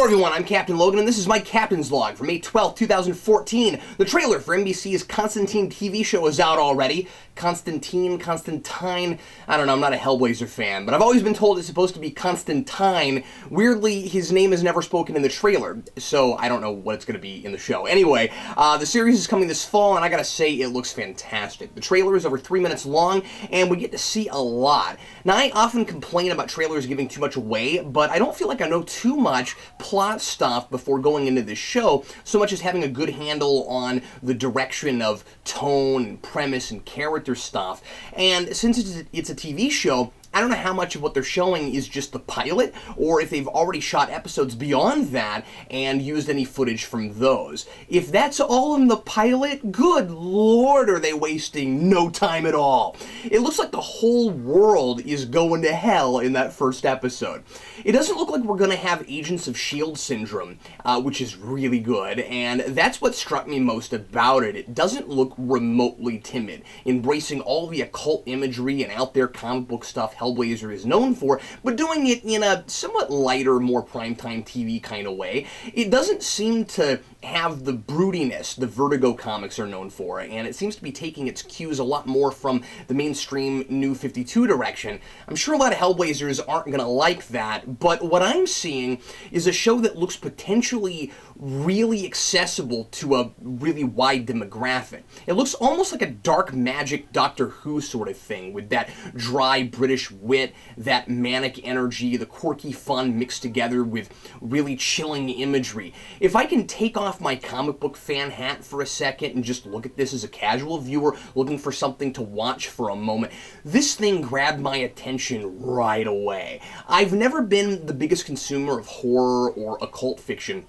everyone, I'm Captain Logan, and this is my Captain's Log for May 12th, 2014. The trailer for NBC's Constantine TV show is out already. Constantine, I don't know, I'm not a Hellblazer fan, but I've always been told it's supposed to be Constantine. Weirdly, his name is never spoken in the trailer, so I don't know what it's going to be in the show. Anyway, the series is coming this fall, and I gotta say, it looks fantastic. The trailer is over 3 minutes long, and we get to see a lot. Now, I often complain about trailers giving too much away, but I don't feel like I know too much plot stuff before going into this show, so much as having a good handle on the direction of tone and premise and character stuff. And since it's a TV show, I don't know how much of what they're showing is just the pilot, or if they've already shot episodes beyond that and used any footage from those. If that's all in the pilot, good lord, are they wasting no time at all. It looks like the whole world is going to hell in that first episode. It doesn't look like we're going to have Agents of S.H.I.E.L.D. syndrome, which is really good, and that's what struck me most about it. It doesn't look remotely timid, embracing all the occult imagery and out there comic book stuff Hellblazer is known for, but doing it in a somewhat lighter, more primetime TV kind of way. It doesn't seem to have the broodiness the Vertigo comics are known for, and it seems to be taking its cues a lot more from the mainstream New 52 direction. I'm sure a lot of Hellblazers aren't going to like that, but what I'm seeing is a show that looks potentially really accessible to a really wide demographic. It looks almost like a dark magic Doctor Who sort of thing, with that dry British wit, that manic energy, the quirky fun mixed together with really chilling imagery. If I can take off my comic book fan hat for a second and just look at this as a casual viewer looking for something to watch for a moment, this thing grabbed my attention right away. I've never been the biggest consumer of horror or occult fiction,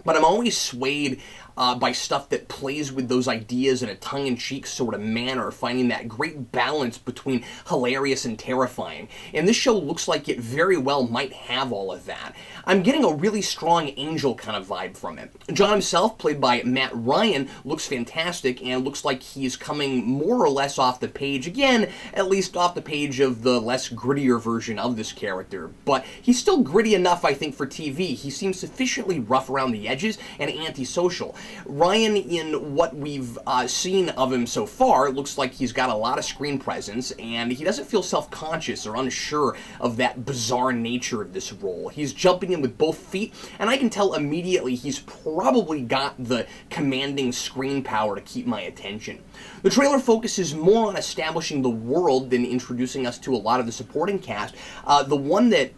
but I'm always swayed by stuff that plays with those ideas in a tongue-in-cheek sort of manner, finding that great balance between hilarious and terrifying. And this show looks like it very well might have all of that. I'm getting a really strong Angel kind of vibe from it. John himself, played by Matt Ryan, looks fantastic and looks like he's coming more or less off the page, again, at least off the page of the less grittier version of this character. But he's still gritty enough, I think, for TV. He seems sufficiently rough around the edges and antisocial. Ryan, in what we've seen of him so far, looks like he's got a lot of screen presence, and he doesn't feel self-conscious or unsure of that bizarre nature of this role. He's jumping in with both feet, and I can tell immediately he's probably got the commanding screen power to keep my attention. The trailer focuses more on establishing the world than introducing us to a lot of the supporting cast. The one that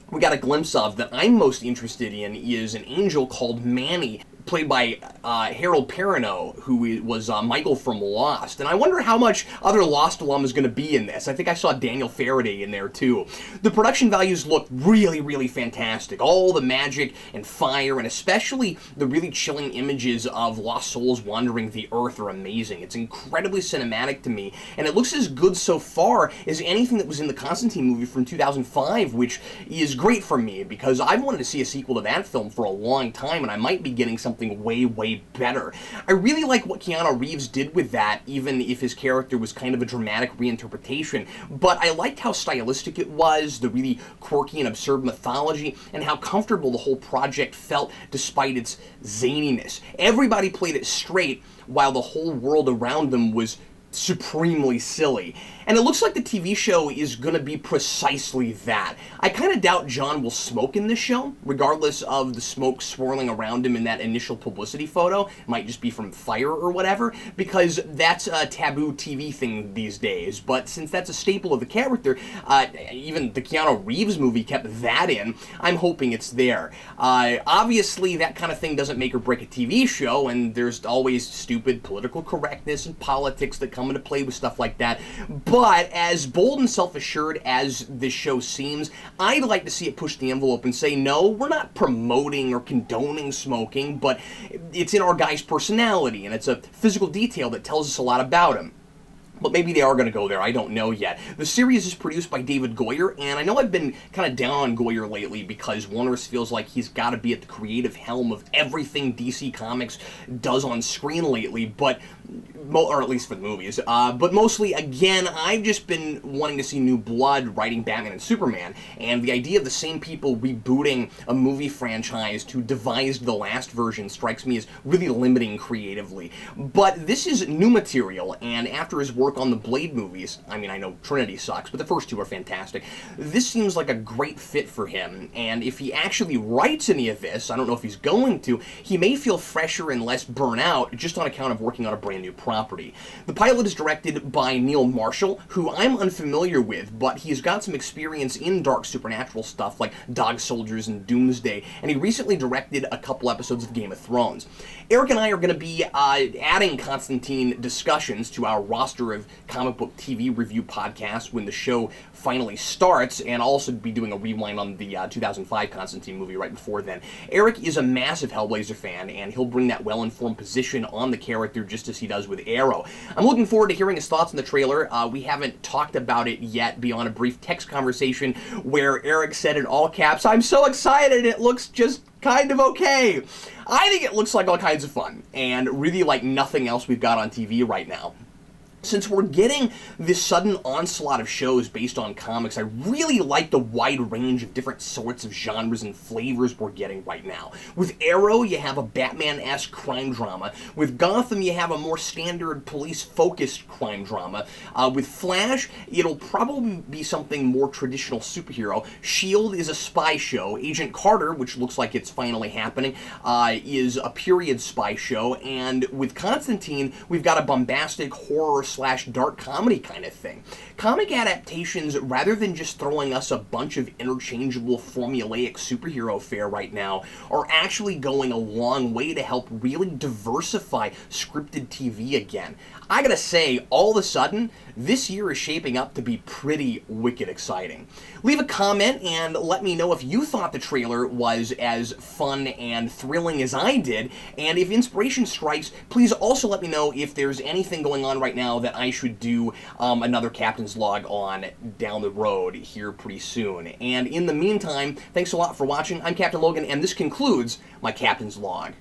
we got a glimpse of that I'm most interested in is an angel called Manny, played by Harold Perrineau, who was Michael from Lost. And I wonder how much other Lost alum is going to be in this. I think I saw Daniel Faraday in there, too. The production values look really, really fantastic. All the magic and fire, and especially the really chilling images of lost souls wandering the earth are amazing. It's incredibly cinematic to me, and it looks as good so far as anything that was in the Constantine movie from 2005, which is great for me, because I've wanted to see a sequel to that film for a long time, and I might be getting something way, way better. I really like what Keanu Reeves did with that, even if his character was kind of a dramatic reinterpretation, but I liked how stylistic it was, the really quirky and absurd mythology, and how comfortable the whole project felt despite its zaniness. Everybody played it straight, while the whole world around them was supremely silly. And it looks like the TV show is going to be precisely that. I kind of doubt John will smoke in this show, regardless of the smoke swirling around him in that initial publicity photo. It might just be from fire or whatever, because that's a taboo TV thing these days. But since that's a staple of the character, even the Keanu Reeves movie kept that in, I'm hoping it's there. Obviously, that kind of thing doesn't make or break a TV show, and there's always stupid political correctness and politics that come into play with stuff like that. But as bold and self-assured as this show seems, I'd like to see it push the envelope and say, no, we're not promoting or condoning smoking, but it's in our guy's personality, and it's a physical detail that tells us a lot about him. But maybe they are going to go there, I don't know yet. The series is produced by David Goyer, and I know I've been kind of down on Goyer lately because Warner feels like he's got to be at the creative helm of everything DC Comics does on screen lately, but or at least for the movies, but mostly, again, I've just been wanting to see new blood writing Batman and Superman, and the idea of the same people rebooting a movie franchise to devise the last version strikes me as really limiting creatively. But this is new material, and after his work on the Blade movies, I mean, I know Trinity sucks, but the first two are fantastic, this seems like a great fit for him, and if he actually writes any of this, I don't know if he's going to, he may feel fresher and less burnt out just on account of working on a brand new property. The pilot is directed by Neil Marshall, who I'm unfamiliar with, but he's got some experience in dark supernatural stuff like Dog Soldiers and Doomsday, and he recently directed a couple episodes of Game of Thrones. Eric and I are going to be adding Constantine discussions to our roster of comic book TV review podcasts when the show finally starts, and I'll also be doing a rewind on the 2005 Constantine movie right before then. Eric is a massive Hellblazer fan, and he'll bring that well-informed position on the character just as he does with Arrow. I'm looking forward to hearing his thoughts on the trailer. We haven't talked about it yet beyond a brief text conversation where Eric said in all caps, "I'm so excited, it looks just kind of okay." I think it looks like all kinds of fun, and really like nothing else we've got on TV right now. Since we're getting this sudden onslaught of shows based on comics, I really like the wide range of different sorts of genres and flavors we're getting right now. With Arrow, you have a Batman-esque crime drama. With Gotham, you have a more standard police-focused crime drama. With Flash, it'll probably be something more traditional superhero. S.H.I.E.L.D. is a spy show. Agent Carter, which looks like it's finally happening, is a period spy show. And with Constantine, we've got a bombastic horror / dark comedy kind of thing. Comic adaptations, rather than just throwing us a bunch of interchangeable formulaic superhero fare right now, are actually going a long way to help really diversify scripted TV again. I gotta say, all of a sudden, this year is shaping up to be pretty wicked exciting. Leave a comment and let me know if you thought the trailer was as fun and thrilling as I did, and if inspiration strikes, please also let me know if there's anything going on right now that I should do another Captain's Log on down the road here pretty soon. And in the meantime, thanks a lot for watching. I'm Captain Logan, and this concludes my Captain's Log.